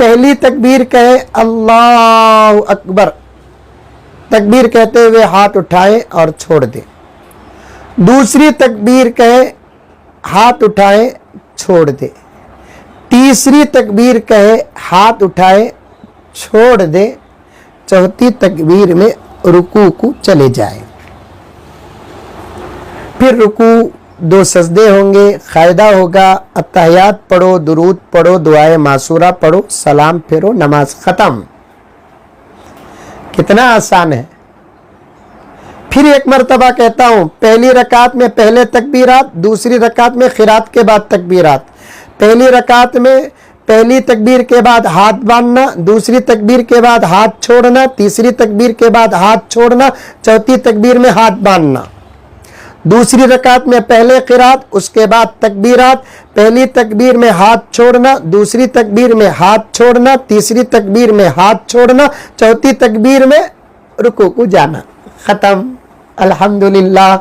پہلی تکبیر کہے اللہ اکبر، تکبیر کہتے ہوئے ہاتھ اٹھائے اور چھوڑ دے. دوسری تکبیر کہے ہاتھ اٹھائے چھوڑ دے. تیسری تکبیر کہے ہاتھ اٹھائے چھوڑ دے. چوتھی تکبیر میں رکوع کو چلے جائے. پھر رکوع 2 سجدے ہوں گے، قاعدہ ہوگا اتحیات پڑھو، درود پڑھو، دعائے معصورہ پڑھو، سلام پھیرو، نماز ختم. کتنا آسان ہے. پھر ایک مرتبہ کہتا ہوں، پہلی رکعت میں پہلے تکبیرات، دوسری رکعت میں قرات کے بعد تکبیرات. پہلی رکعت میں پہلی تکبیر کے بعد ہاتھ باندھنا، دوسری تکبیر کے بعد ہاتھ چھوڑنا، تیسری تکبیر کے بعد ہاتھ چھوڑنا، چوتھی تکبیر میں ہاتھ باندھنا. دوسری رکعت میں پہلے قرات، اس کے بعد تکبیرات. پہلی تکبیر میں ہاتھ چھوڑنا، دوسری تکبیر میں ہاتھ چھوڑنا، تیسری تکبیر میں ہاتھ چھوڑنا، چوتھی تکبیر میں رکوع کو جانا. ختم. الحمدللہ.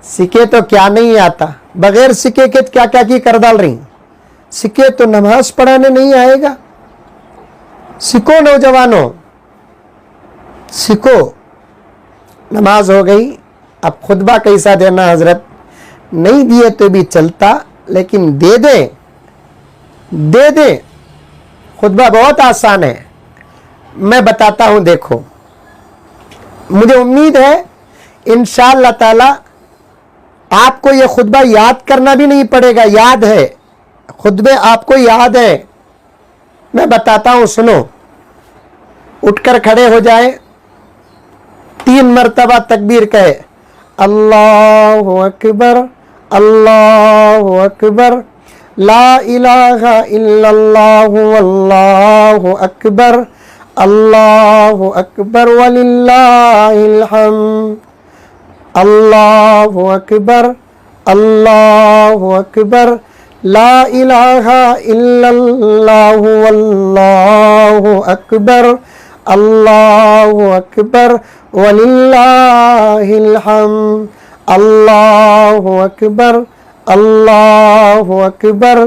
سکے تو کیا نہیں آتا، بغیر سکے کے کیا کیا کی کر ڈال رہی. سکے تو نماز پڑھانے نہیں آئے گا. سکو نوجوانوں، سکو. نماز ہو گئی. اب خطبہ کیسا دینا حضرت؟ نہیں دیے تو بھی چلتا، لیکن دے دیں، دے دیں. خطبہ بہت آسان ہے، میں بتاتا ہوں. دیکھو، مجھے امید ہے انشاءاللہ تعالی آپ کو یہ خطبہ یاد کرنا بھی نہیں پڑے گا. یاد ہے، خطبے آپ کو یاد ہے. میں بتاتا ہوں، سنو. اٹھ کر کھڑے ہو جائے، 3 مرتبہ تکبیر کہے، اللہ اکبر، اللہ اکبر، لا الہ الا اللہ واللہ اکبر، اللہ اکبر وللہ الحمد، اللہ اکبر، اللہ اکبر، لا الہ الا اللہ واللہ اکبر، اللہ اکبر وللہ الحمد، اللہ اکبر، اللہ اکبر،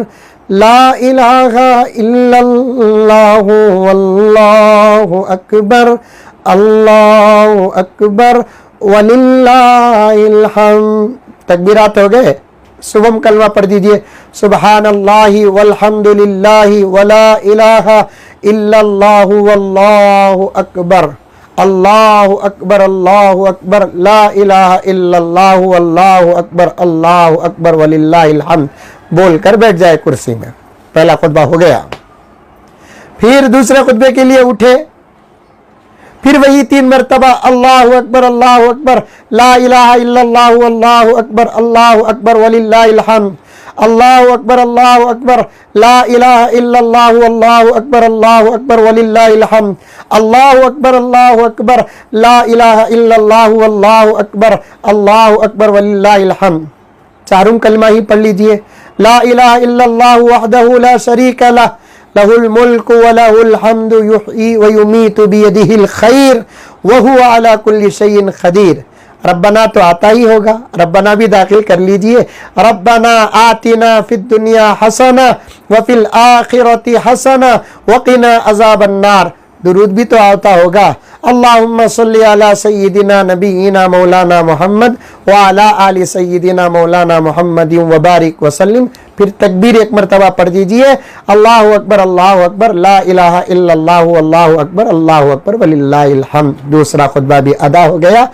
لا الہ الا اللہ واللہ اکبر، اللہ اکبر وللہ الحمد. تکبیرات ہو گئے. صبح کلمہ پڑھ دیجئے، سبحان اللہ والحمد للہ ولا الہ الا اللہ واللہ اکبر، اللہ اکبر، اللہ اکبر، لا الہ الا اللہ واللہ اکبر، اللہ اکبر وللہ الحمد. بول کر بیٹھ جائے کرسی میں. پہلا خطبہ ہو گیا. پھر دوسرے خطبے کے لیے اٹھے، پھر وہی 3 مرتبہ اللہ اکبر، اللہ اکبر، لا الہ الا اللہ واللہ اکبر، اللہ اکبر وللہ الحمد، اللہ اکبر، اللہ اکبر، لا الہ الا اللہ واللہ اکبر، اللہ اکبر وللہ الحمد، اللہ اکبر، اللہ اکبر، لا الہ الا اللہ واللہ اکبر، اللہ اکبر وللہ الحمد. چاروں کلمہ ہی پڑھ لیجئے. لا الہ الا اللہ وحدہ لا شریک لہ، لہ الملک ولہ الحمد، یحیی ویمیت بیدہ الخیر وہو علی کل شیء قدیر. ربنا تو آتا ہی ہوگا، ربنا بھی داخل کر لیجئے. ربنا آتنا فی الدنیا حسنہ وفی الآخرۃ حسنہ وقنا عذاب النار. درود بھی تو آتا ہوگا. اللہم صلی علی سیدنا نبینا مولانا محمد وعلی آل سیدنا مولانا محمد وبارک وسلم. پھر تکبیر 1 مرتبہ پڑھ دیجئے، اللہ اکبر، اللہ اکبر، لا الہ الا اللہ واللہ اکبر، اللہ اکبر وللہ الحمد. دوسرا خطبہ بھی ادا ہو گیا.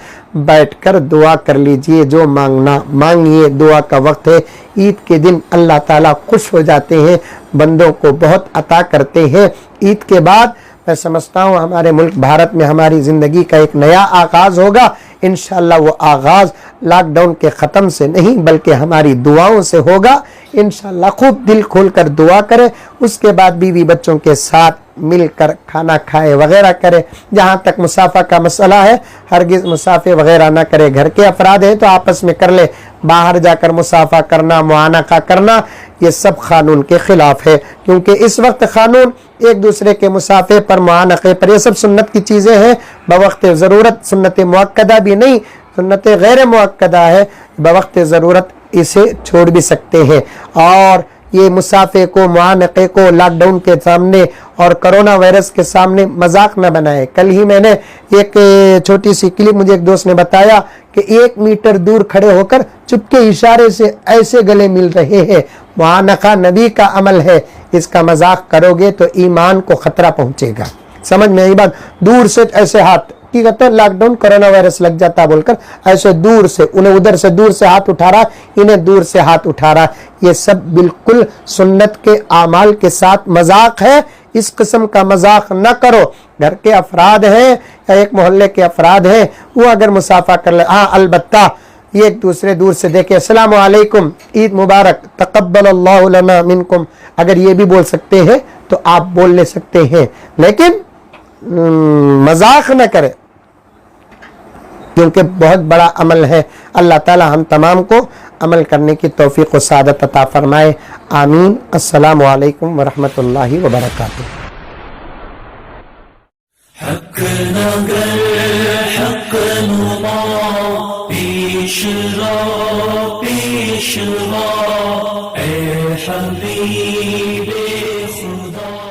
بیٹھ کر دعا کر لیجئے، جو مانگنا مانگیے. دعا کا وقت ہے. عید کے دن اللہ تعالیٰ خوش ہو جاتے ہیں، بندوں کو بہت عطا کرتے ہیں. عید کے بعد میں سمجھتا ہوں ہمارے ملک بھارت میں ہماری زندگی کا ایک نیا آغاز ہوگا. انشاءاللہ وہ آغاز لاک ڈاؤن کے ختم سے نہیں بلکہ ہماری دعاؤں سے ہوگا. انشاءاللہ خوب دل کھول کر دعا کرے. اس کے بعد بیوی بچوں کے ساتھ مل کر کھانا کھائے وغیرہ کرے. جہاں تک مسافہ کا مسئلہ ہے، ہرگز مسافے وغیرہ نہ کرے. گھر کے افراد ہیں تو آپس میں کر لے. باہر جا کر مسافہ کرنا، معانقہ کرنا، یہ سب قانون کے خلاف ہے. کیونکہ اس وقت قانون ایک دوسرے کے مسافے پر، معانقے پر، یہ سب سنت کی چیزیں ہیں. بوقت ضرورت، سنت مؤکدہ بھی نہیں، سنت غیر مؤکدہ ہے. بوقت ضرورت اسے چھوڑ بھی سکتے ہیں. اور یہ مسافے کو, معانقے کو لاک ڈاؤن کے سامنے اور کرونا وائرس کے سامنے مذاق نہ بنائے. کل ہی میں نے ایک چھوٹی سی کلپ مجھے ایک دوست نے بتایا کہ 1 میٹر دور کھڑے ہو کر چپ کے اشارے سے ایسے گلے مل رہے ہیں. معانقہ نبی کا عمل ہے, اس کا مذاق کرو گے تو ایمان کو خطرہ پہنچے گا. سمجھ میں آئی بات؟ دور سے ایسے ہاتھ کی کہتے ہیں لاک ڈاؤن کرونا وائرس لگ جاتا بول کر ایسے دور سے, انہیں ادھر سے دور سے ہاتھ اٹھا رہا, انہیں دور سے ہاتھ اٹھا رہا. یہ سب بالکل سنت کے اعمال کے ساتھ مذاق ہے. اس قسم کا مذاق نہ کرو. گھر کے افراد ہیں یا ایک محلے کے افراد ہیں, وہ اگر مسافہ کر لے, ہاں البتہ یہ ایک دوسرے دور سے دیکھے السلام علیکم, عید مبارک, تقبل اللہ لنا منکم, اگر یہ بھی بول سکتے ہیں تو آپ بول لے سکتے ہیں, لیکن مذاق نہ کرے, کیونکہ بہت بڑا عمل ہے. اللہ تعالی ہم تمام کو عمل کرنے کی توفیق و سعادت عطا فرمائے. آمین. السلام علیکم ورحمۃ اللہ وبرکاتہ. حق نگر حق نما پیش رو اے حبیب خدا.